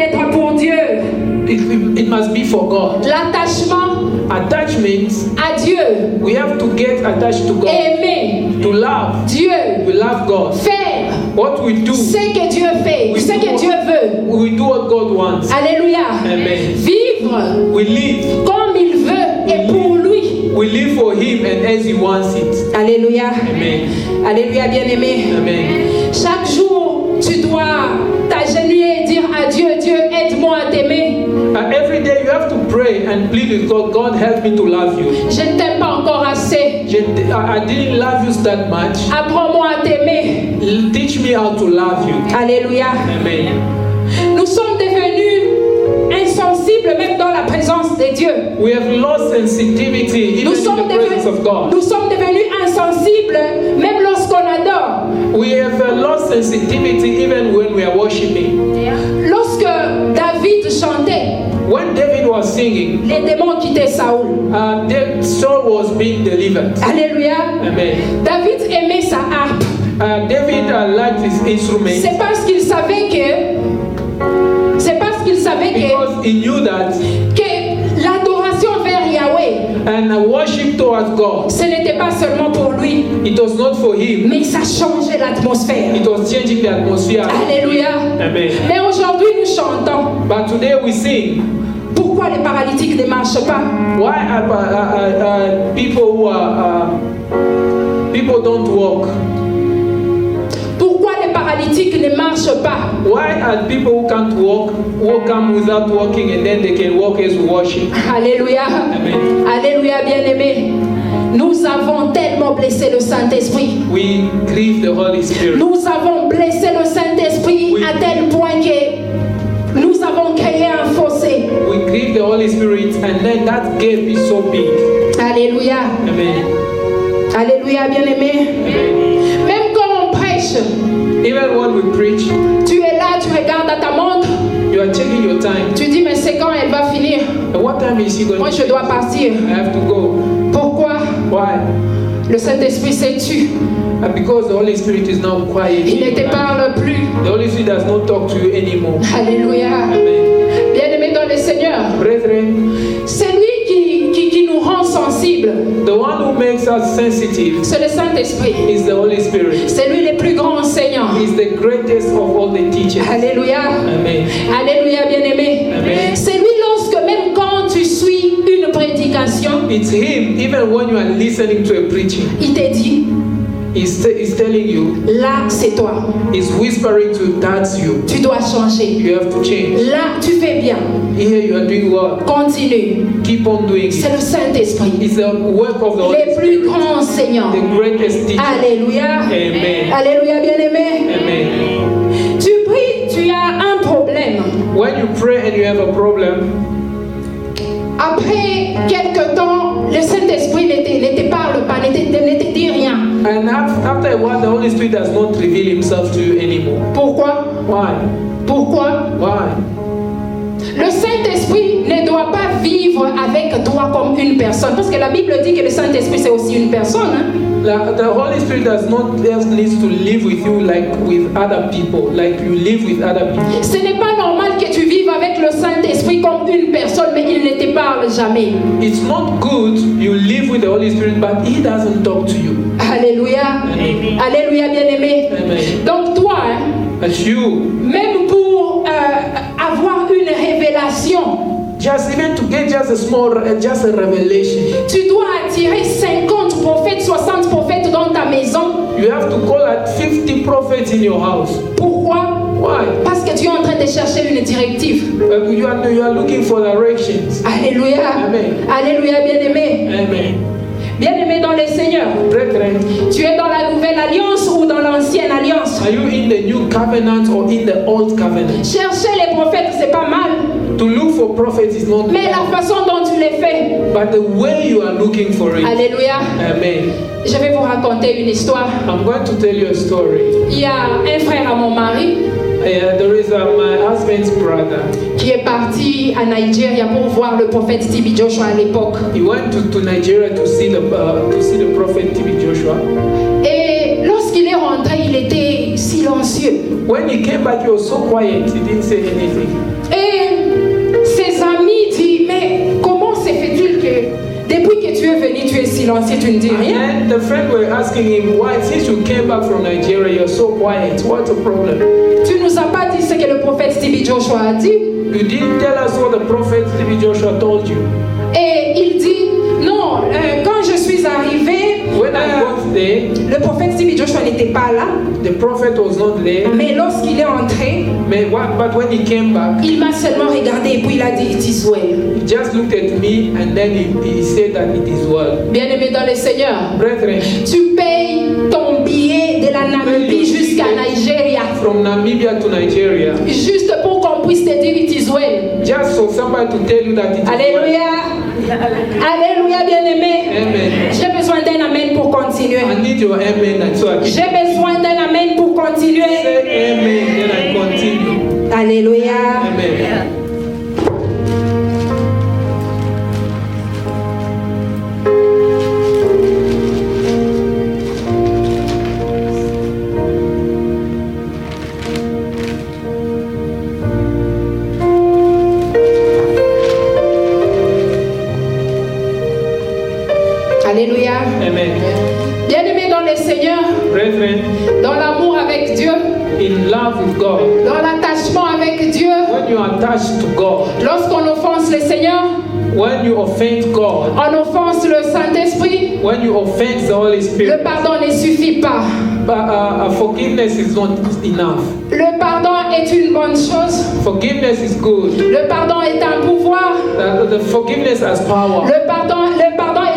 être pour Dieu. It must be for God. L'attachement Attachment, à Dieu. we have to get attached to God. Aimer To love, Dieu. we love God. Faire What we do, ce que Dieu fait, ce que Dieu veut. we do what God wants. Alléluia. Amen. Vivre We live. comme il veut et pour lui. We live for Him and as He wants it. Alléluia. Amen. Alléluia, bien-aimé. Amen. Chaque jour, tu dois t'agenouiller et dire à Dieu, Dieu, aide-moi à t'aimer. Every day you have to pray and plead with God. God, help me to love you. Je ne t'aime pas encore assez. I didn't love you that much. Apprends-moi à t'aimer. Teach me how to love you. Alléluia. Amen. Nous sommes devenus insensibles même dans la présence de Dieu. We have lost sensitivity even in the presence of God. Nous sommes devenus insensibles même lorsqu'on adore. We have lost sensitivity even when we are worshiping. Lorsque David chantait, When David was singing, les démons quittaient Saoul. Saul was being delivered. Alléluia. Amen. David aimait sa harpe. David liked his instrument C'est parce qu'il savait because he knew that que l'adoration vers Yahweh, and worship towards God, ce n'était pas seulement pour lui, it was not for him. mais ça changeait l'atmosphère. It was changing the atmosphere. Alléluia. Amen. Mais aujourd'hui, nous chantons. But today we sing. Pourquoi les paralytiques ne marchent pas? Why are people who are people don't walk? Pourquoi les paralytiques ne marchent pas? Why are people who can't walk come without walking and then they can walk as we worship? Alléluia. Amen. Alléluia, bien-aimés. Nous avons tellement blessé le Saint-Esprit. We grieve the Holy Spirit. Nous avons blessé le Saint-Esprit à tel point que nous avons créé un fossé. We grieve the Holy Spirit and then that gap is so big. Alléluia. Amen. Alléluia, bien-aimés. Amen. Même quand on prêche, Even when we preach, tu es là, tu regardes à ta montre, you are checking your time. tu dis mais c'est quand elle va finir? And what time is he going Moi to je dois partir. I have to go. Pourquoi? Why? Le Saint-Esprit s'est tu. Because the Holy Spirit is now quiet. Il ne te parle plus. The Holy Spirit does not talk to you anymore. Alléluia. Amen. Bien-aimés dans le Seigneur, Brethren, c'est lui qui nous rend sensibles. the one who makes us sensitive C'est le Saint-Esprit. is the Holy Spirit. C'est lui le plus grand enseignant. He is the greatest of all the teachers. Alléluia. Amen. Alléluia, bien-aimé. Amen. C'est lui lorsque même quand tu suis une prédication, It's Him, even when you are listening to a preaching, il te dit, He's telling you, là c'est toi. He's whispering to you, that's you. Tu dois changer. You have to change. Là tu fais bien. Here you are doing well. Continue. Keep on doing C'est it. le Saint-Esprit. It's the work of the Holy Les plus Spirit. grands enseignants. The greatest teacher. Alléluia. Amen. Alléluia, bien-aimé. Amen. Tu pries, tu as un problème. When you pray and you have a problem, Après quelque temps, le Saint-Esprit ne te parle pas, ne te dit rien. and after a while, the Holy Spirit does not reveal Himself to you anymore. Pourquoi? Why? Pourquoi? Why? Le Saint-Esprit ne doit pas vivre avec toi comme une personne. Parce que la Bible dit que le Saint-Esprit c'est aussi une personne. Hein? The Holy Spirit does not just need to live with you like with other people, like you live with other people. Ce n'est pas normal que tu vives avec le Saint-Esprit comme une personne, mais il ne te parle jamais. It's not good you live with the Holy Spirit, but He doesn't talk to you. Alléluia. Amen. Alléluia, bien-aimé. Amen. Donc toi, hein, As you, même pour avoir une révélation, just even to get just a small, just a revelation, tu dois attirer 50 prophètes, 60 prophètes dans ta maison. you have to call at 50 prophets in your house. Pourquoi? Why? Parce que tu es en train de chercher une directive. You are looking for directions. Alléluia. Amen. Alléluia, bien-aimé. Amen. Bien-aimé dans le Seigneur. Brethren, Tu es dans la nouvelle alliance ou dans l'ancienne alliance? are you in the new covenant or in the old covenant? Chercher les prophètes, c'est pas mal. To look for prophets is not Mais la bad, façon dont tu les fais. but the way you are looking for it. Alléluia. Amen. Je vais vous raconter une histoire. I'm going to tell you a story. Il y a un frère à mon mari There is my husband's brother. qui est parti à Nigeria pour voir le prophète TB Joshua à l'époque. He went to Nigeria to see the prophet TB Joshua. Et lorsqu'il est rentré, il était silencieux. When he came back, he was so quiet. He didn't say anything. Et silencieux, tu ne dis rien. And the friend were asking him, why, since you came back from Nigeria, you're so quiet. What's the problem? Tu nous as pas dit ce que le prophète Stevie Joshua a dit. You didn't tell us what the prophet Stevie Joshua told you. Et il dit, non, quand je suis arrivé, When I got there, le prophète Stevie Joshua n'était pas là. the prophet was not there. Mais lorsqu'il est entré, But when he came back, il m'a seulement regardé et puis il a dit, it is well. he just looked at me and then he said that it is well. Bien-aimé dans le Seigneur, Brethren, tu payes ton billet de la Namibie jusqu'à Nigeria, from Namibia to Nigeria, juste pour qu'on puisse te dire, it is well. just for somebody to tell you that it is well. Alléluia. Alléluia, bien-aimé. Amen. J'ai besoin d'un amen pour continuer. I need your amen and so I can J'ai besoin d'un amen pour continuer. say amen, then I continue. Alléluia. Amen. Alléluia. Amen. Bien-aimé dans le Seigneur, Brethren, dans l'amour avec Dieu, in love with God, dans l'attachement avec Dieu, when you are attached to God, lorsqu'on offense le Seigneur, when you offend God, on offense le Saint-Esprit, when you offend the Holy le Spirit, pardon ne suffit pas. but forgiveness is not enough. Le pardon est une bonne chose. Forgiveness is good. Le pardon est un pouvoir. The forgiveness has power. Le pardon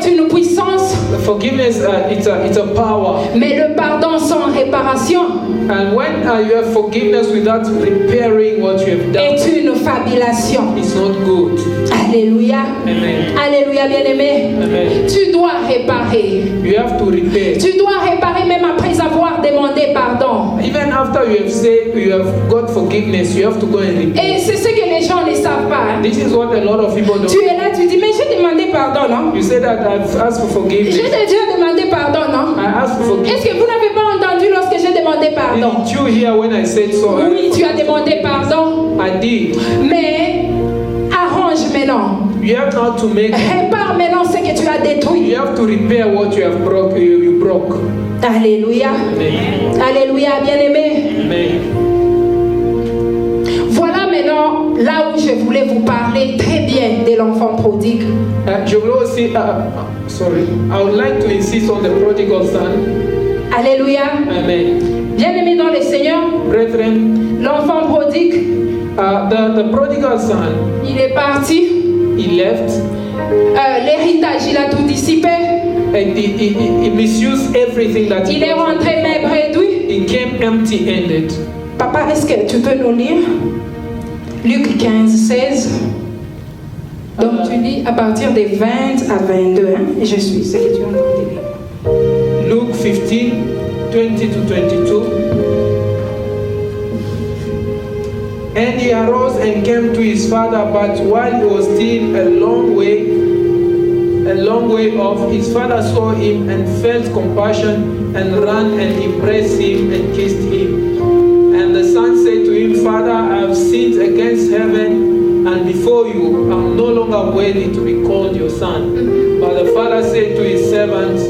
est une puissance. The forgiveness, it's a power. Mais le pardon sans réparation And when you have forgiveness without repairing what you have done, est une fabulation. it's not good. Alléluia. Amen. Alléluia, bien-aimé. Amen. Tu dois réparer. You have to repair. Tu dois réparer même après avoir demandé pardon. Even after you have said you have got forgiveness, you have to go and repair. Et c'est ce que les gens ne savent pas. Hein. This is what a lot of people don't. Tu es là, tu dis, mais j'ai demandé pardon, non? You say that I've asked for forgiveness. J'ai déjà demandé pardon, non? I asked for forgiveness. Est-ce que vous n'avez pas entendu lorsque j'ai demandé pardon? Did you hear when I said so? Oui, tu as demandé pardon. I did. Mais arrange maintenant. You have now to make. Répare maintenant ce que tu as détruit. You have to repair what you have broke. You broke. Alléluia. Amen. Alléluia, bien-aimé. Amen. Voilà maintenant là où je voulais vous parler très bien de l'enfant prodigue. Je voulais aussi, sorry, I would like to insist on the prodigal son. Alléluia. Amen. Bien-aimé dans le Seigneur, Brethren, l'enfant prodigue, the prodigal son, il est parti. he left L'héritage, il a tout dissipé. and he misused everything that Il est rentré maigre réduit. He came empty-handed. Papa, est-ce que tu peux nous lire Luc 15, 16. Donc tu lis à partir des 20 à 22. Hein? Et je suis ce que tu es en train de lire. Luke 15, 20 to 22. And he arose and came to his father, but while he was still a long way off, his father saw him and felt compassion and ran and embraced him and kissed him. And the son said to him, Father, I have sinned against heaven and before you. I am no longer worthy to be called your son. But the father said to his servants,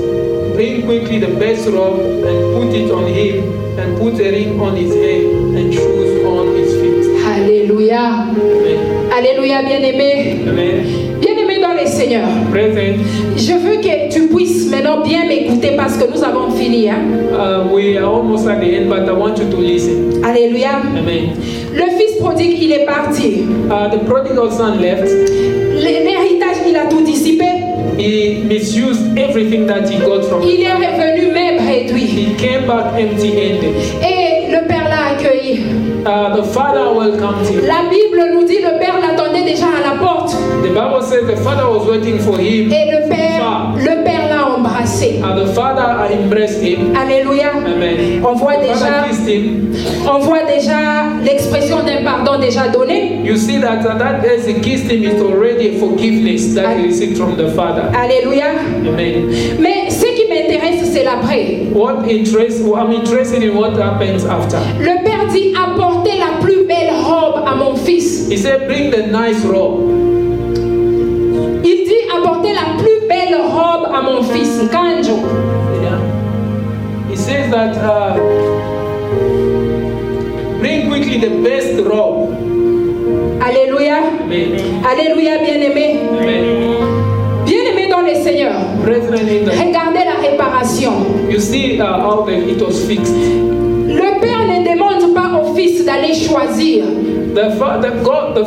Bring quickly the best robe and put it on him, and put a ring on his hand and shoes on his feet. Alléluia. Amen. Alléluia, bien-aimé. Amen. Bien-aimé dans le Seigneur. Brethren, Je veux que tu puisses maintenant bien m'écouter parce que nous avons fini. Hein? we are almost at the end, but I want you to listen. Alléluia. Amen. Le fils prodigue, il est parti. The prodigal son left. L'héritage, il a tout dissipé. He misused everything that he got from Il est revenu maigre réduit. He came back empty-handed. Et le père l'a accueilli. The father welcomed him. La Bible nous dit le père l'attendait déjà à la porte. The Bible says the father was waiting for him. Et le père l'a embrassé. And the father embraced him. Alléluia. Amen. On voit The father kissed him. déjà l'expression d'un pardon déjà donné. You see that as he kissed him, it's already a forgiveness that he received from the father. Alléluia. Amen. Mais ce qui m'intéresse, c'est l'après. I'm interested in what happens after. Le père dit apportez la plus belle robe à mon fils. He said, bring the nice robe. Il dit apportez la plus belle robe à mon fils, Nkanjo. Yeah. He says that bring quickly the best robe. Alléluia. Amen. Alléluia, bien-aimé. Amen. Bien-aimé dans le Seigneur. Brethren in the, Regardez la réparation. you see how it was fixed. Le Père ne demande pas au Fils d'aller choisir. The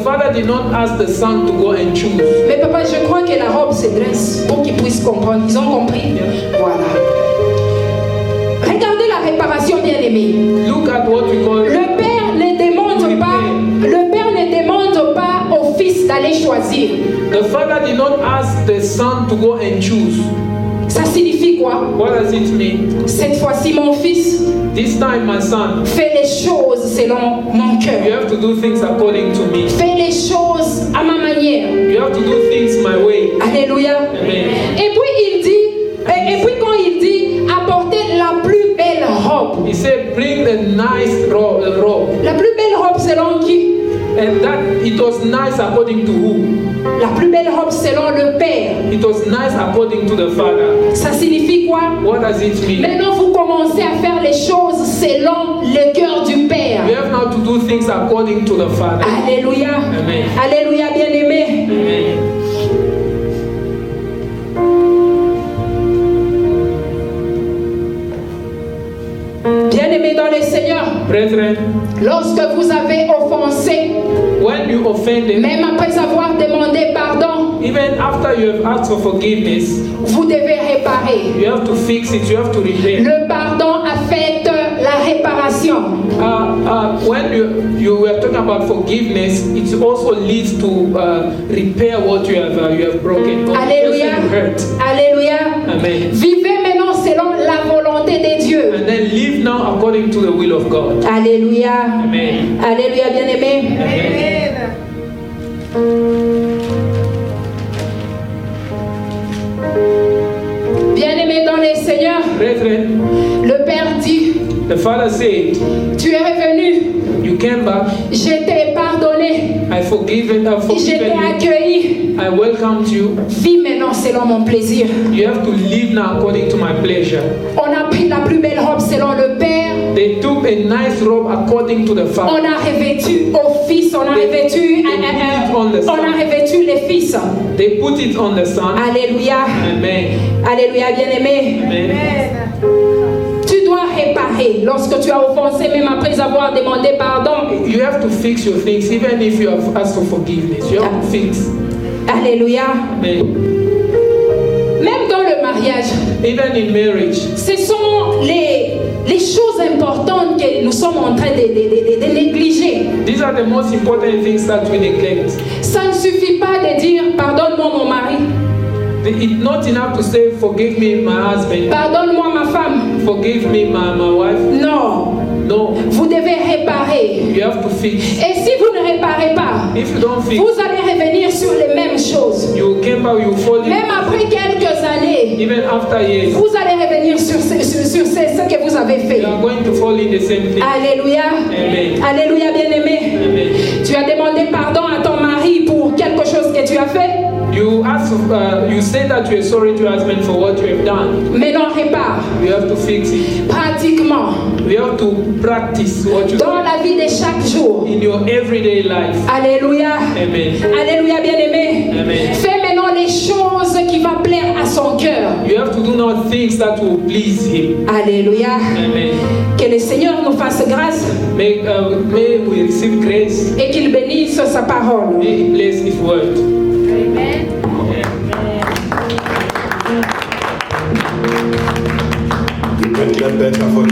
father did not ask the son to go and choose. Mais papa, je crois que la robe se dresse pour qu'ils puissent comprendre. Ils ont compris? Voilà. Regardez la réparation, bien-aimé. Look at what we call. Le Père ne demande pas au Fils d'aller choisir. The father did not ask the son to go and choose. Ça signifie quoi? What does it mean? Cette fois-ci, mon fils, This time, my son, fais les choses selon mon you cœur. have to do things according to me. Fais les choses à ma manière. You have to do things my way. Alléluia. Amen. Et puis il dit, et puis quand il dit, apportez la plus belle robe. He said, bring a nice robe. La plus belle robe selon qui? And that it was nice according to who? La plus belle robe selon le Père. It was nice according to the father. Ça signifie quoi? What does it mean? Maintenant, vous commencez à faire les choses selon le cœur du Père. We have now to do things according to the father. Alléluia. Amen. Alléluia, bien-aimé. Amen. Bien-aimé dans le Seigneur, Brethren, lorsque vous avez offensé, when you offended, même après avoir demandé pardon, even after you have asked for forgiveness, vous devez réparer. you have to fix it, you have to repair. Le pardon affecte la réparation. When you were talking about forgiveness, it also leads to repair what you have broken. Or Alléluia. person you hurt. Alléluia. Amen. Vivez maintenant selon la volonté de Dieu. And then live now according to the will of God. Alléluia. Amen. Alléluia, bien-aimé. Amen. Bien-aimé dans le Seigneur, Brethren, le Père dit, the Father said, tu es revenu, you came back, je t'ai pardonné, I've forgiven je t'ai you, accueilli. I welcomed you. Vis maintenant selon mon plaisir. You have to live now according to my pleasure. On a pris la plus belle robe selon le Père. They took a nice robe according to the On Father. a revêtu au Fils, on a revêtu les Fils. They put it on the Son. Alléluia. Amen. Alléluia, bien-aimé. Amen. Tu dois réparer lorsque tu as offensé, même après avoir demandé pardon. You have to fix your things, even if you have asked for forgiveness. You have to fix. Alléluia. Amen. Même dans le mariage, Even in marriage, ce sont les choses importantes que nous sommes en train de négliger. these are the most important things that we neglect. Ça ne suffit pas de dire pardonne-moi mon mari, It's not enough to say, forgive me, my husband. pardonne-moi ma femme. Forgive me, my wife. Non, No, vous devez réparer. you have to fix. Et si vous ne réparez pas, If you don't fix, vous allez revenir sur les mêmes choses. you came back, you fall in. Même après quelques années, Even after years, vous allez revenir sur ce que vous avez fait. you are going to fall in the same thing. Alléluia. Amen. Alléluia, bien-aimé. Amen. Tu as demandé pardon à ton mari pour quelque chose que tu as fait. You ask, you say that you are sorry to your husband for what you have done. Maintenant, répare. You have to fix it. Pratiquement, We have to practice what you dans do la vie de chaque jour. in your everyday life. Alléluia. Amen. Alléluia, bien-aimé. Amen. Fais maintenant les choses qui vont plaire à son cœur. You have to do now things that will please Him. Alléluia. Amen. Que le Seigneur nous fasse grâce May we receive grace. et qu'il bénisse sa parole. May He bless His word. Clap better for